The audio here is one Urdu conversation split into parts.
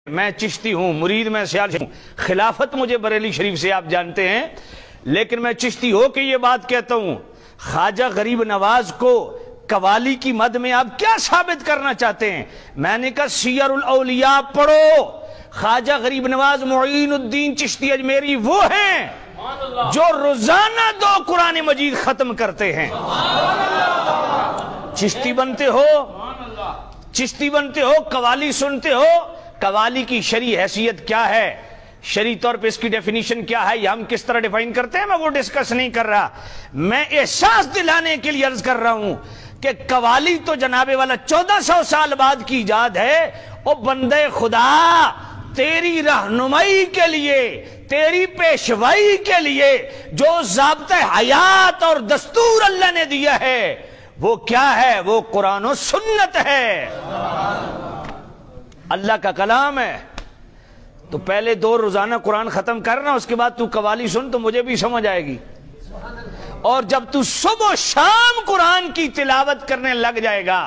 میں چشتی ہوں، مرید میں سیال ہوں، خلافت مجھے بریلی شریف سے آپ جانتے ہیں، لیکن میں چشتی ہو کے یہ بات کہتا ہوں، خواجہ غریب نواز کو قوالی کی مد میں آپ کیا ثابت کرنا چاہتے ہیں؟ میں نے کہا سیر الاولیاء پڑھو، خواجہ غریب نواز معین الدین چشتی اجمیری وہ ہیں جو روزانہ 2 قرآن مجید ختم کرتے ہیں۔ چشتی بنتے ہو، قوالی سنتے ہو، قوالی کی شرعی حیثیت کیا ہے، شرعی طور پہ اس کی ڈیفینیشن کیا ہے، یا ہم کس طرح ڈیفائن کرتے ہیں، میں وہ ڈسکس نہیں کر رہا، میں احساس دلانے کے لیے عرض کر رہا ہوں کہ قوالی تو جناب والا 1400 سال بعد کی ایجاد ہے۔ او بندے خدا، تیری رہنمائی کے لیے، تیری پیشوائی کے لیے جو ضابطہ حیات اور دستور اللہ نے دیا ہے وہ کیا ہے؟ وہ قرآن و سنت ہے، اللہ کا کلام ہے۔ تو پہلے 2 روزانہ قرآن ختم کرنا، اس کے بعد تو قوالی سن تو مجھے بھی سمجھ آئے گی، اور جب تو صبح و شام قرآن کی تلاوت کرنے لگ جائے گا،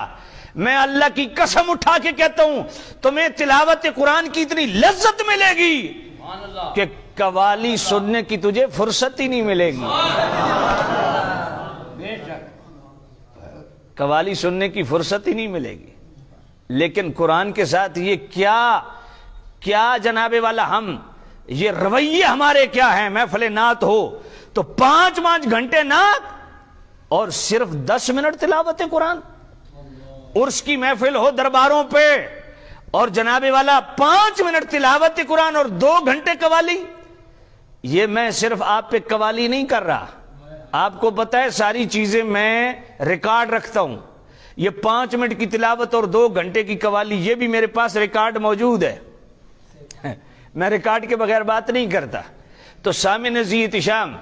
میں اللہ کی قسم اٹھا کے کہتا ہوں تمہیں تلاوت قرآن کی اتنی لذت ملے گی کہ قوالی سننے کی تجھے فرصت ہی نہیں ملے گی، قوالی سننے کی فرصت ہی نہیں ملے گی۔ لیکن قرآن کے ساتھ یہ کیا جناب والا ہم یہ رویے ہمارے کیا ہیں؟ محفل نعت ہو تو 5 گھنٹے نعت اور صرف 10 منٹ تلاوت قرآن، عرس کی محفل ہو درباروں پہ اور جناب والا 5 منٹ تلاوت قرآن اور 2 گھنٹے قوالی۔ یہ میں صرف آپ پہ قوالی نہیں کر رہا، آپ کو پتہ ہے ساری چیزیں میں ریکارڈ رکھتا ہوں، یہ 5 منٹ کی تلاوت اور 2 گھنٹے کی قوالی یہ بھی میرے پاس ریکارڈ موجود ہے، میں ریکارڈ کے بغیر بات نہیں کرتا۔ تو سامعین عزیز احتشام،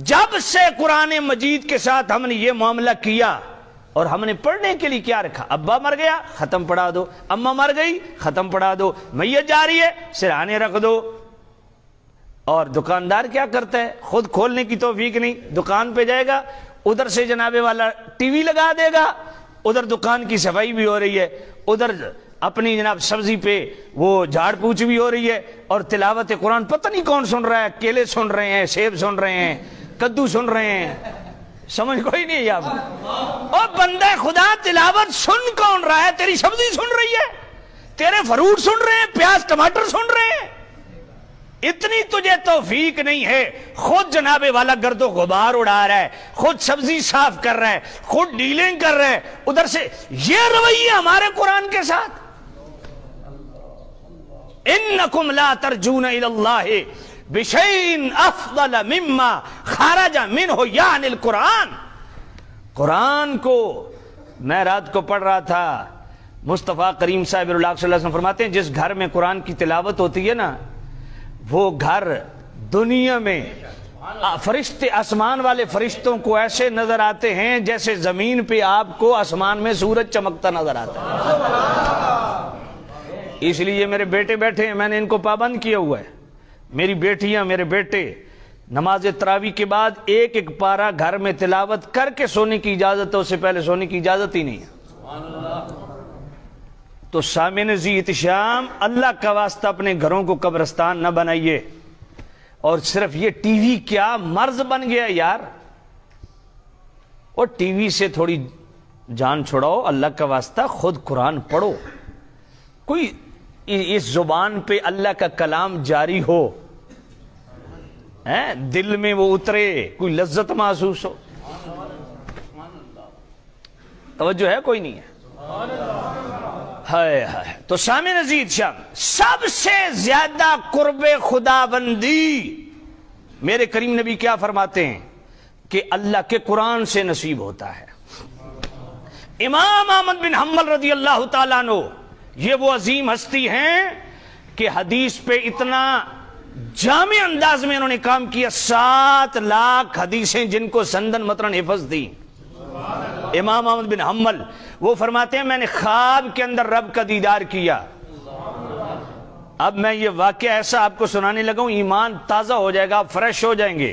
جب سے قرآن مجید کے ساتھ ہم نے یہ معاملہ کیا اور ہم نے پڑھنے کے لیے کیا رکھا، ابا مر گیا ختم پڑھا دو، اماں مر گئی ختم پڑھا دو، میت جا رہی ہے سرہانے رکھ دو۔ اور دکاندار کیا کرتا ہے؟ خود کھولنے کی توفیق نہیں، دکان پہ جائے گا، ادھر سے جناب والا ٹی وی لگا دے گا، ادھر دکان کی صفائی بھی ہو رہی ہے، ادھر اپنی جناب سبزی پہ وہ جھاڑ پوچھ بھی ہو رہی ہے، اور تلاوت قرآن پتہ نہیں کون سن رہا ہے، کیلے سن رہے ہیں، سیب سن رہے ہیں، کدو سن رہے ہیں، سمجھ کوئی نہیں ہے آپ کو۔ اور بندہ خدا تلاوت سن کون رہا ہے؟ تیری سبزی سن رہی ہے، تیرے فروٹ سن رہے ہیں، پیاز ٹماٹر سن رہے ہیں، اتنی تجھے توفیق نہیں ہے، خود جناب والا گرد و غبار اڑا رہا ہے، خود سبزی صاف کر رہا ہے، خود ڈیلنگ کر رہا ہے، ادھر سے یہ رویے ہمارے قرآن کے ساتھ۔ انکم لا ترجون الی اللہ بشیء افضل مما خرج منہ یعنی القرآن۔ قرآن کو میں رات کو پڑھ رہا تھا، مصطفیٰ کریم صاحب اللہ صلی اللہ علیہ وسلم فرماتے ہیں جس گھر میں قرآن کی تلاوت ہوتی ہے نا، وہ گھر دنیا میں فرشتے، آسمان والے فرشتوں کو ایسے نظر آتے ہیں جیسے زمین پہ آپ کو آسمان میں سورج چمکتا نظر آتا ہے۔ اس لیے میرے بیٹے بیٹھے ہیں، میں نے ان کو پابند کیا ہوا ہے، میری بیٹیاں میرے بیٹے نماز تراویح کے بعد 1 پارہ گھر میں تلاوت کر کے سونے کی اجازت ہے، اس سے پہلے سونے کی اجازت ہی نہیں ہے۔ تو سامعین عزیز احتشام، اللہ کا واسطہ اپنے گھروں کو قبرستان نہ بنائیے، اور صرف یہ ٹی وی کیا مرض بن گیا یار، اور ٹی وی سے تھوڑی جان چھڑاؤ، اللہ کا واسطہ خود قرآن پڑھو، کوئی اس زبان پہ اللہ کا کلام جاری ہو، دل میں وہ اترے، کوئی لذت محسوس ہو۔ توجہ ہے کوئی نہیں ہے؟ تو سامعین عزیز شام، سب سے زیادہ قرب خدا بندی میرے کریم نبی کیا فرماتے ہیں کہ اللہ کے قرآن سے نصیب ہوتا ہے۔ امام احمد بن حنبل رضی اللہ تعالیٰ عنہ، یہ وہ عظیم ہستی ہیں کہ حدیث پہ اتنا جامع انداز میں انہوں نے کام کیا، 7 لاکھ حدیثیں جن کو سندن متن حفظ دی۔ امام احمد بن حنبل وہ فرماتے ہیں میں نے خواب کے اندر رب کا دیدار کیا۔ اب میں یہ واقعہ ایسا آپ کو سنانے لگا ہوں، ایمان تازہ ہو جائے گا، آپ فریش ہو جائیں گے،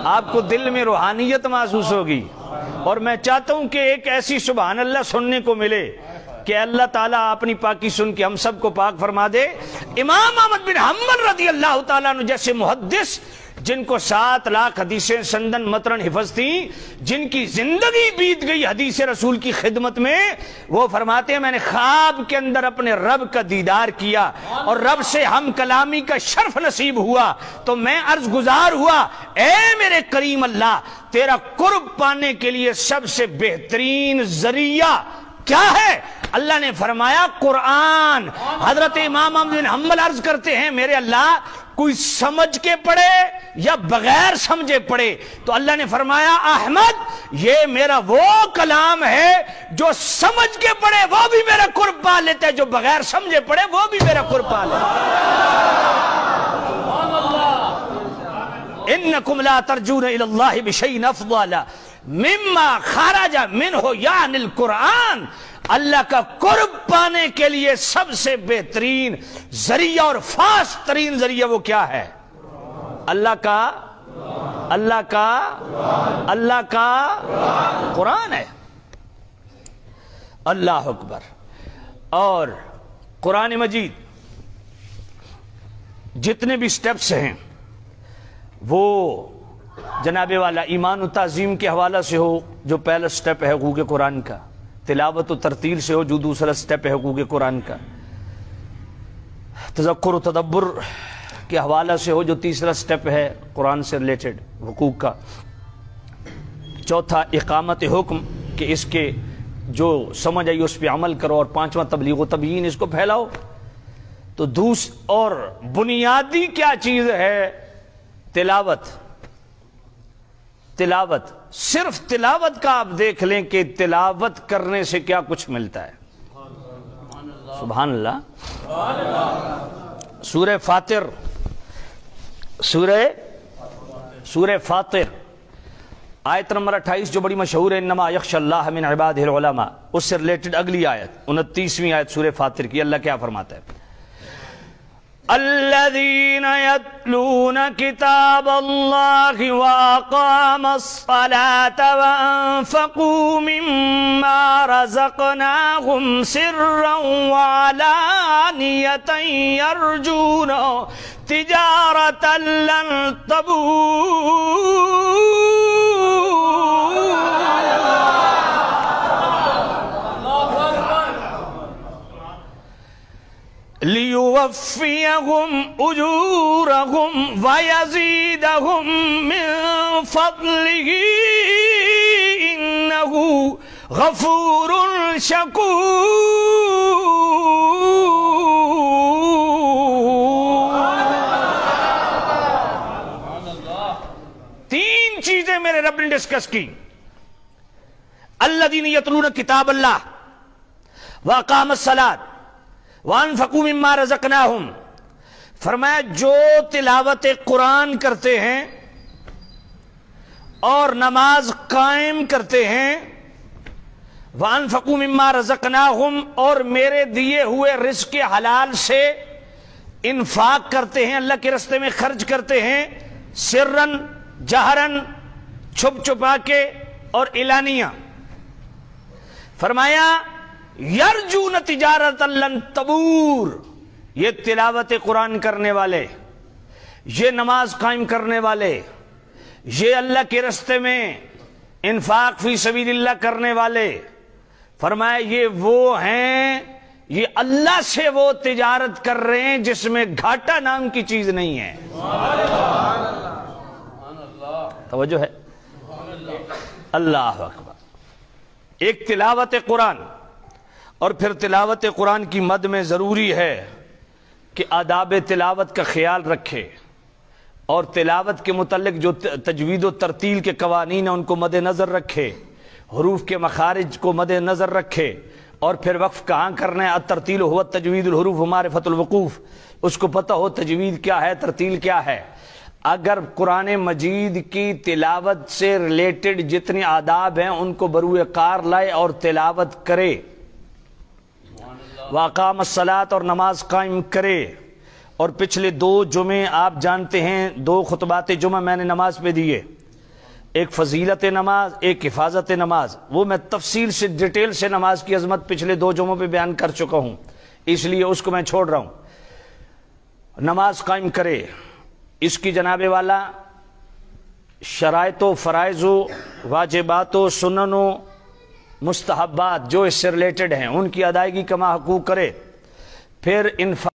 آپ کو دل میں روحانیت محسوس ہوگی، اور میں چاہتا ہوں کہ ایک ایسی سبحان اللہ سننے کو ملے کہ اللہ تعالیٰ اپنی پاکی سن کے ہم سب کو پاک فرما دے۔ امام احمد بن حنبل رضی اللہ تعالیٰ عنہ جیسے محدث جن کو 7 لاکھ حدیثیں سندن متن حفظ تھیں، جن کی زندگی بیت گئی حدیث رسول کی خدمت میں، وہ فرماتے ہیں میں نے خواب کے اندر اپنے رب کا دیدار کیا اور رب سے ہم کلامی کا شرف نصیب ہوا تو میں عرض گزار ہوا، اے میرے کریم اللہ، تیرا قرب پانے کے لیے سب سے بہترین ذریعہ کیا ہے؟ اللہ نے فرمایا قرآن۔ حضرت امام احمد بن حنبل عرض کرتے ہیں میرے اللہ کوئی سمجھ کے پڑھے یا بغیر سمجھے پڑھے؟ تو اللہ نے فرمایا احمد یہ میرا وہ کلام ہے جو سمجھ کے پڑھے وہ بھی میرا قرب پا لیتا ہے، جو بغیر سمجھے پڑھے وہ بھی میرا قرب پا لیتا ہے۔ انکم لا ترجون الی اللہ بشیء افضل مما خرج منہ یعنی القرآن۔ اللہ کا قرب پانے کے لیے سب سے بہترین ذریعہ اور فاسٹ ترین ذریعہ وہ کیا ہے؟ اللہ کا قرآن ہے۔ اللہ اکبر۔ اور قرآن مجید جتنے بھی سٹیپس ہیں وہ جناب والا ایمان و تعظیم کے حوالہ سے ہو جو پہلا سٹیپ ہے حقوق قرآن کا، تلاوت و ترتیل سے ہو جو دوسرا سٹیپ ہے حقوق قرآن کا، تذکر و تدبر کے حوالہ سے ہو جو تیسرا سٹیپ ہے قرآن سے ریلیٹڈ حقوق کا، چوتھا اقامت حکم کہ اس کے جو سمجھ آئی اس پہ عمل کرو، اور پانچواں تبلیغ و تبیین اس کو پھیلاؤ۔ تو اور بنیادی کیا چیز ہے؟ تلاوت۔ صرف تلاوت کا آپ دیکھ لیں کہ تلاوت کرنے سے کیا کچھ ملتا ہے۔ سبحان اللہ۔ سورہ فاطر، سورہ فاطر آیت نمبر 28 جو بڑی مشہور ہے، انما یخشی اللہ من عبادہ العلماء، اس سے ریلیٹڈ اگلی آیت 29ویں آیت سورہ فاطر کی، اللہ کیا فرماتا ہے؟ الذين يتلون كتاب الله وأقاموا الصلاة وأنفقوا مما رزقناهم سرا وعلانية يرجون تجارة لن تبور لِيُوَفِّيَهُمْ أُجُورَهُمْ وَيَزِيدَهُمْ مِنْ فَضْلِهِ إِنَّهُ غَفُورٌ شَكُورٌ۔ تین چیزیں میرے رب نے ڈسکس کی۔ الَّذِينَ يَتْلُونَ كِتَابَ اللَّهِ وَأَقَامُوا الصَّلَاةَ وَأَنفَقُوا مِمَّا رَزَقْنَاهُمْ، فرمایا جو تلاوت قرآن کرتے ہیں اور نماز قائم کرتے ہیں، وَأَنفَقُوا مِمَّا رَزَقْنَاهُمْ، اور میرے دیے ہوئے رزق حلال سے انفاق کرتے ہیں، اللہ کے راستے میں خرچ کرتے ہیں، سرن جہرن، چھپ چھپا کے اور اعلانیہ۔ فرمایا یرجون تجارت لن تبور، یہ تلاوت قرآن کرنے والے، یہ نماز قائم کرنے والے، یہ اللہ کے راستے میں انفاق فی سبیل اللہ کرنے والے، فرمایا یہ وہ ہیں، یہ اللہ سے وہ تجارت کر رہے ہیں جس میں گھاٹا نام کی چیز نہیں ہے۔ توجہ ہے؟ اللہ اکبر۔ ایک تلاوت قرآن، اور پھر تلاوت قرآن کی مد میں ضروری ہے کہ آداب تلاوت کا خیال رکھے، اور تلاوت کے متعلق جو تجوید و ترتیل کے قوانین ہیں ان کو مد نظر رکھے، حروف کے مخارج کو مد نظر رکھے، اور پھر وقف کہاں کرنا ہے۔ الترتیل هو التجوید الحروف معرفت الوقوف، اس کو پتہ ہو تجوید کیا ہے، ترتیل کیا ہے۔ اگر قرآن مجید کی تلاوت سے ریلیٹڈ جتنے آداب ہیں ان کو بروئے کار لائے اور تلاوت کرے، وَأَقَامَ الصَّلَاةَ اور نماز قائم کرے، اور پچھلے 2 جمعے آپ جانتے ہیں 2 خطبات جمعہ میں نے نماز پہ دیے، ایک فضیلت نماز، ایک حفاظت نماز، وہ میں تفصیل سے ڈیٹیل سے نماز کی عظمت پچھلے 2 جمعوں پہ بیان کر چکا ہوں، اس لیے اس کو میں چھوڑ رہا ہوں۔ نماز قائم کرے، اس کی جناب والا شرائط و فرائض و واجبات و سنن و مستحبات جو اس سے ریلیٹڈ ہیں ان کی ادائیگی کما حقوق کرے، پھر انفاق